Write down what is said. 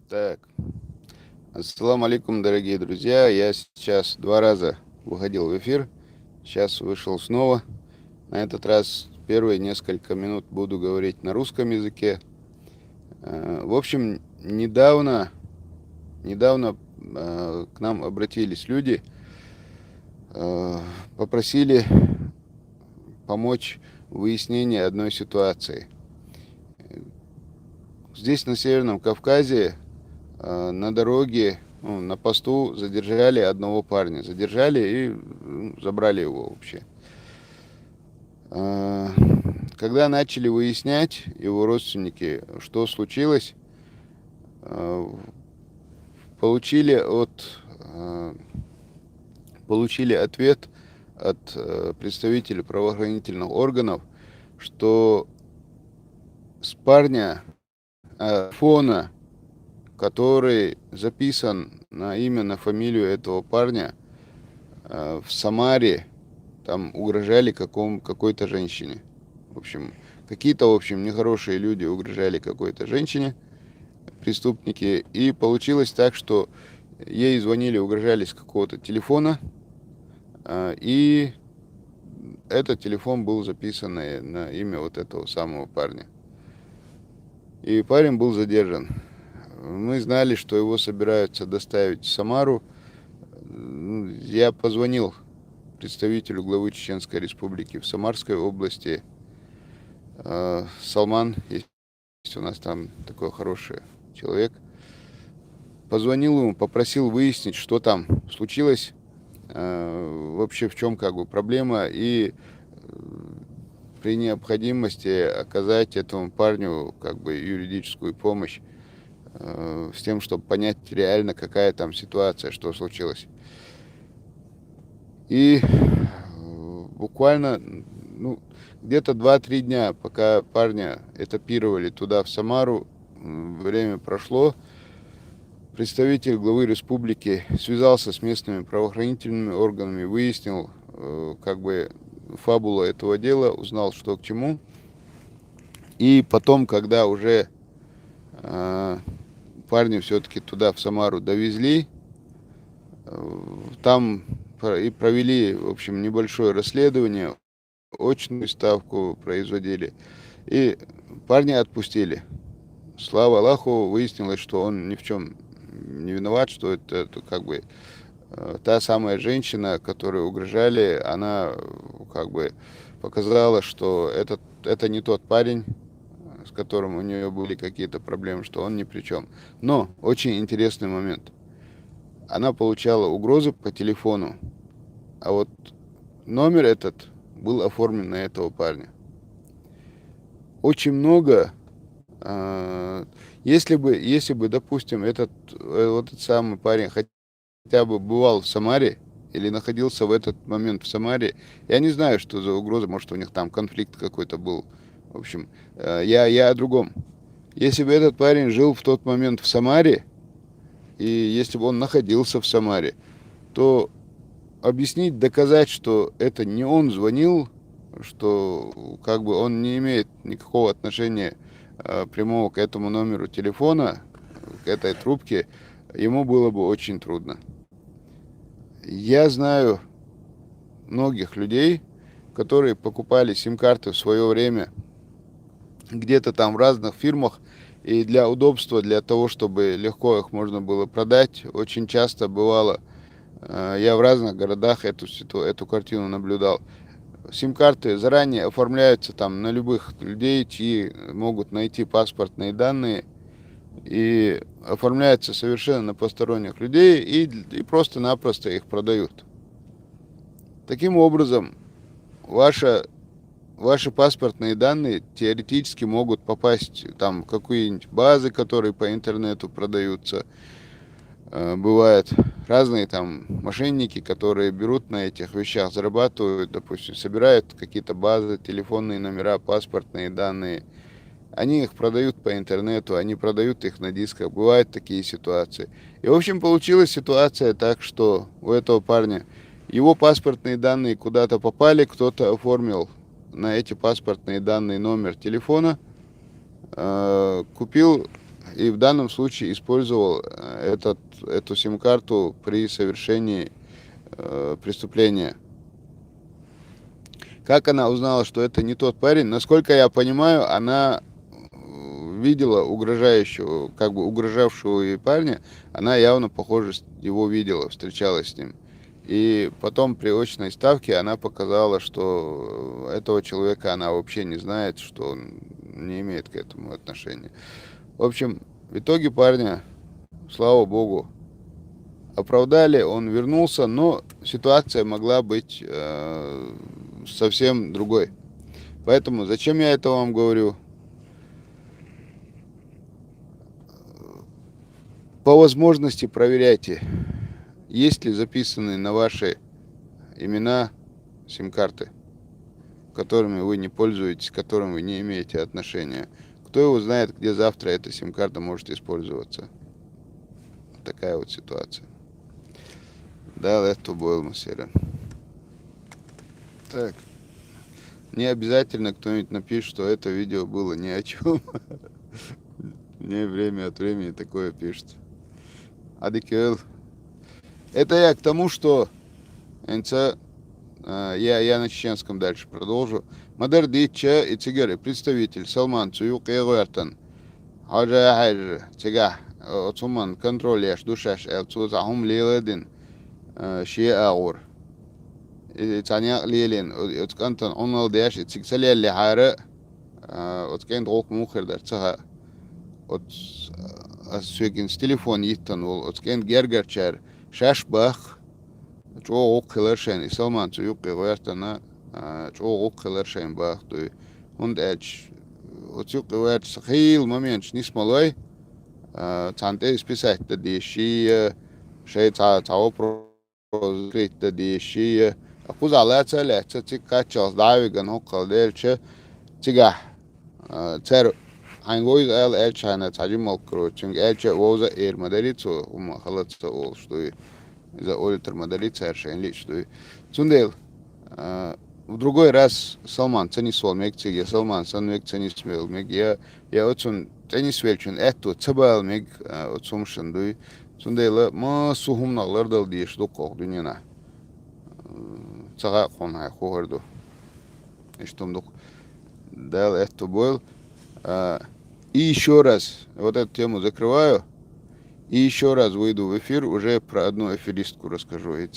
Так, ассаламу алейкум, дорогие друзья. Я сейчас 2 раза выходил в эфир, сейчас вышел снова. На этот раз первые несколько минут буду говорить на русском языке. В общем, недавно к нам обратились люди, попросили помочь в выяснении одной ситуации. Здесь, на Северном Кавказе, на дороге, на посту задержали одного парня. Задержали и забрали его вообще. Когда начали выяснять его родственники, что случилось, получили ответ от представителей правоохранительных органов, что с парня фона, который записан на имя, на фамилию этого парня, в Самаре, там угрожали какой-то женщине. В общем, какие-то, нехорошие люди угрожали какой-то женщине, преступники. И получилось так, что ей звонили, угрожали с какого-то телефона, и этот телефон был записан на имя вот этого самого парня. И парень был задержан. Мы знали, что его собираются доставить в Самару. Я позвонил представителю главы Чеченской Республики в Самарской области. Салман, есть у нас там такой хороший человек. Позвонил ему, попросил выяснить, что там случилось, вообще в чем проблема, и при необходимости оказать этому парню юридическую помощь, с тем, чтобы понять реально, какая там ситуация, что случилось. И буквально, где-то 2-3 дня, пока парня этапировали туда, в Самару, время прошло. Представитель главы республики связался с местными правоохранительными органами, выяснил фабулу этого дела, узнал, что к чему. И потом, когда уже парня все-таки туда, в Самару, довезли, там и провели, в общем, небольшое расследование, очную ставку производили, и парня отпустили. Слава Аллаху, выяснилось, что он ни в чем не виноват, что это та самая женщина, которой угрожали, она показала, что это не тот парень, с которым у нее были какие-то проблемы, что он ни при чем. Но очень интересный момент. Она получала угрозы по телефону, а вот номер этот был оформлен на этого парня. Очень много. Если бы, допустим, этот самый парень хотя бы бывал в Самаре или находился в этот момент в Самаре, я не знаю, что за угроза, может, у них там конфликт какой-то был. В общем, я о другом. Если бы этот парень жил в тот момент в Самаре, и если бы он находился в Самаре, то объяснить, доказать, что это не он звонил, что он не имеет никакого отношения прямого к этому номеру телефона, к этой трубке, ему было бы очень трудно. Я знаю многих людей, которые покупали сим-карты в свое время где-то там в разных фирмах, и для удобства, для того, чтобы легко их можно было продать, очень часто бывало, я в разных городах эту картину наблюдал. Сим-карты заранее оформляются там на любых людей, чьи могут найти паспортные данные, и оформляются совершенно на посторонних людей, и просто-напросто их продают. Таким образом, ваши паспортные данные теоретически могут попасть там в какие-нибудь базы, которые по интернету продаются. Бывают разные там мошенники, которые берут на этих вещах, зарабатывают, допустим, собирают какие-то базы, телефонные номера, паспортные данные. Они их продают по интернету, они продают их на дисках. Бывают такие ситуации. И, в общем, получилась ситуация так, что у этого парня его паспортные данные куда-то попали, кто-то оформил на эти паспортные данные номер телефона, купил И в данном случае использовал эту сим-карту при совершении преступления. Как она узнала, что это не тот парень? Насколько я понимаю, она видела угрожающего, как бы угрожавшего ей парня. Она явно, похоже, его видела, встречалась с ним. И потом при очной ставке она показала, что этого человека она вообще не знает, что он не имеет к этому отношения. В общем, в итоге парня, слава богу, оправдали, он вернулся, но ситуация могла быть совсем другой. Поэтому зачем я это вам говорю? По возможности проверяйте, есть ли записаны на ваши имена сим-карты, которыми вы не пользуетесь, к которым вы не имеете отношения. Кто его знает, где завтра эта сим-карта может использоваться. Такая вот ситуация. Да, это было, Масера. Так. Не обязательно кто-нибудь напишет, что это видео было ни о чем. Мне время от времени такое пишет. Адикел. Это я к тому, что я на чеченском дальше продолжу. Мадар Дитча и Цигары, представитель Салман Цуюк и Гуэртан. Хаджа Хайджа, Цигах, Оцуман, контроль яш, душаш, Элцузахум Лиладин, Шия Аур. تانية ليلين أتكنت أنال داش تسكسلي اللي حارة أتكنت غوك مخر درتها أت سويكنس تليفون يتن أتكنت جرجر شار شاش بخ جو غوك خلرشين إسلمان تيوقي غيرتنا جو غوك خلرشين بخ دوي هند أج أتيوقي غيرت سخيل ممينش نسمالوي تانتي سبيسات تديشي شيء تعو بروزريت تديشي أخوز على تلا تتك كاتشاس داوي جن هو قلدر شة تجاه تر هنقول أنا تعجب مالكرو تشنج شة ووزا مداريتو وما خلصت أول شوي إذا أولتر مداريت هرشين ليش شوي تندل в другой раз Салман ценисвал мег я Салман сан мег ценисвел мег я отсун ценисвелчун эту цабал мег отсумшин дуй тундела ма сухумналар дал диеш докок дуньяна цагаа хонхай хохорду иштумдук дал это был и еще раз вот эту тему закрываю и еще раз выйду в эфир уже про одну аферистку расскажу